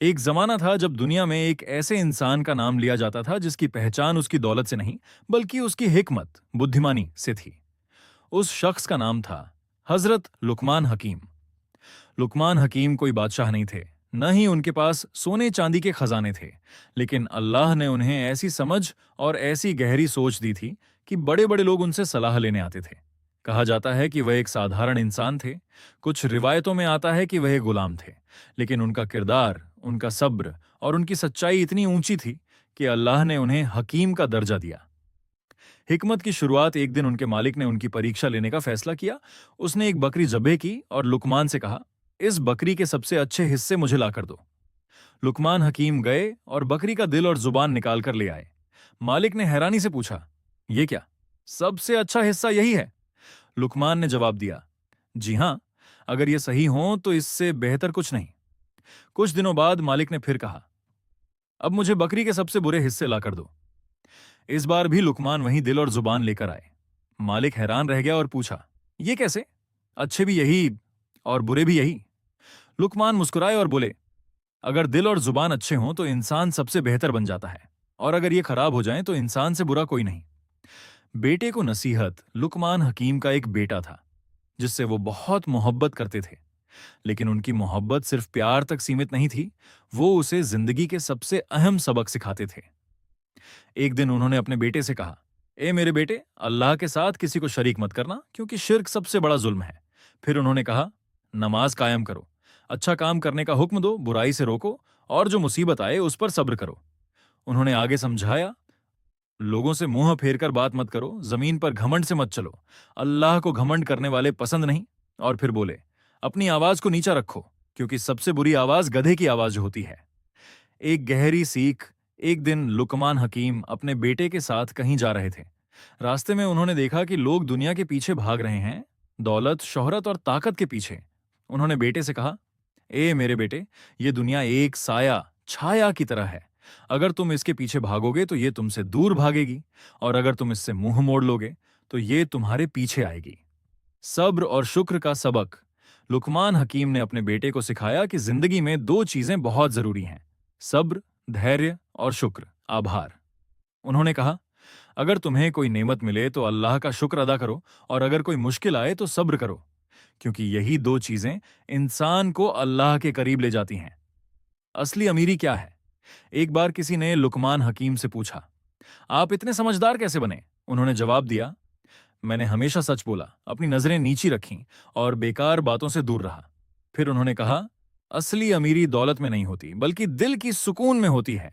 एक जमाना था जब दुनिया में एक ऐसे इंसान का नाम लिया जाता था जिसकी पहचान उसकी दौलत से नहीं बल्कि उसकी हिकमत बुद्धिमानी से थी। उस शख्स का नाम था हजरत लुकमान हकीम। लुकमान हकीम कोई बादशाह नहीं थे, न ही उनके पास सोने चांदी के खजाने थे। लेकिन अल्लाह ने उन्हें ऐसी समझ और ऐसी गहरी सोच दी थी कि बड़े बड़े लोग उनसे सलाह लेने आते थे। कहा जाता है कि वह एक साधारण इंसान थे। कुछ रिवायतों में आता है कि वह एक गुलाम थे, लेकिन उनका किरदार, उनका सब्र और उनकी सच्चाई इतनी ऊंची थी कि अल्लाह ने उन्हें हकीम का दर्जा दिया। हिकमत की शुरुआत एक दिन उनके मालिक ने उनकी परीक्षा लेने का फैसला किया। उसने एक बकरी जब्हे की और लुकमान से कहा, इस बकरी के सबसे अच्छे हिस्से मुझे लाकर दो। लुकमान हकीम गए और बकरी का दिल और जुबान निकाल कर ले आए। मालिक ने हैरानी से पूछा, यह क्या? सबसे अच्छा हिस्सा यही है? लुकमान ने जवाब दिया, जी हां, अगर यह सही हो तो इससे बेहतर कुछ नहीं। कुछ दिनों बाद मालिक ने फिर कहा, अब मुझे बकरी के सबसे बुरे हिस्से लाकर दो। इस बार भी लुकमान वही दिल और जुबान लेकर आए। मालिक हैरान रह गया और पूछा, ये कैसे? अच्छे भी यही और बुरे भी यही? लुकमान मुस्कुराए और बोले, अगर दिल और जुबान अच्छे हों तो इंसान सबसे बेहतर बन जाता है, और अगर ये खराब हो जाएं तो इंसान से बुरा कोई नहीं। बेटे को नसीहत। लुकमान हकीम का एक बेटा था जिससे वो बहुत मोहब्बत करते थे। लेकिन उनकी मोहब्बत सिर्फ प्यार तक सीमित नहीं थी, वो उसे जिंदगी के सबसे अहम सबक सिखाते थे। एक दिन उन्होंने अपने बेटे से कहा, ए मेरे बेटे, अल्लाह के साथ किसी को शरीक मत करना, क्योंकि शिर्क सबसे बड़ा जुल्म है। फिर उन्होंने कहा, नमाज कायम करो, अच्छा काम करने का हुक्म दो, बुराई से रोको, और जो मुसीबत आए उस पर सब्र करो। उन्होंने आगे समझाया, लोगों से मुंह फेर कर बात मत करो, जमीन पर घमंड से मत चलो, अल्लाह को घमंड करने वाले पसंद नहीं। और फिर बोले, अपनी आवाज को नीचा रखो, क्योंकि सबसे बुरी आवाज गधे की आवाज होती है। एक गहरी सीख। एक दिन लुकमान हकीम अपने बेटे के साथ कहीं जा रहे थे। रास्ते में उन्होंने देखा कि लोग दुनिया के पीछे भाग रहे हैं, दौलत, शोहरत और ताकत के पीछे। उन्होंने बेटे से कहा, ए मेरे बेटे, ये दुनिया एक साया, छाया की तरह है। अगर तुम इसके पीछे भागोगे तो ये तुमसे दूर भागेगी, और अगर तुम इससे मुंह मोड़ लोगे तो ये तुम्हारे पीछे आएगी। सब्र और शुक्र का सबक। लुकमान हकीम ने अपने बेटे को सिखाया कि जिंदगी में दो चीजें बहुत जरूरी हैं, सब्र, धैर्य, और शुक्र, आभार। उन्होंने कहा, अगर तुम्हें कोई नेमत मिले तो अल्लाह का शुक्र अदा करो, और अगर कोई मुश्किल आए तो सब्र करो, क्योंकि यही दो चीजें इंसान को अल्लाह के करीब ले जाती हैं। असली अमीरी क्या है? एक बार किसी ने लुकमान हकीम से पूछा, आप इतने समझदार कैसे बने? उन्होंने जवाब दिया, मैंने हमेशा सच बोला, अपनी नजरें नीची रखीं और बेकार बातों से दूर रहा। फिर उन्होंने कहा, असली अमीरी दौलत में नहीं होती बल्कि दिल की सुकून में होती है।